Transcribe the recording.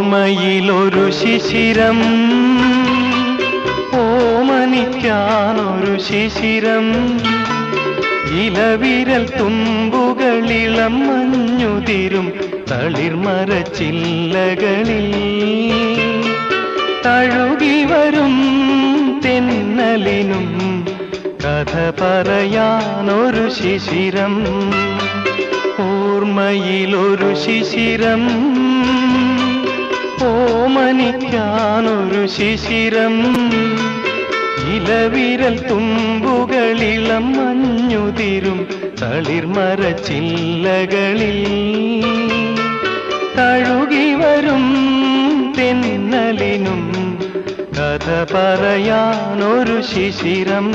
ഓർമ്മയിലൊരു ശിശിരം, ഓമനിക്കാനൊരു ശിശിരം, ഇലവിരൽ തുമ്പുകളിളം മഞ്ഞുതിരും തളിർമരച്ചില്ലകളിൽ തഴുകിവരും തെന്നലിനും കഥ പറയാനൊരു ശിശിരം. ഓർമ്മയിലൊരു ശിശിരം, ഓമനിക്കാനൊരു ശിശിരം, ഇലവിരൽ തുമ്പുകളിളം മഞ്ഞുതിരും തളിർമരച്ചില്ലകളിൽ തഴുകിവരും തെന്നലിനും കഥ പറയാനൊരു ശിശിരം.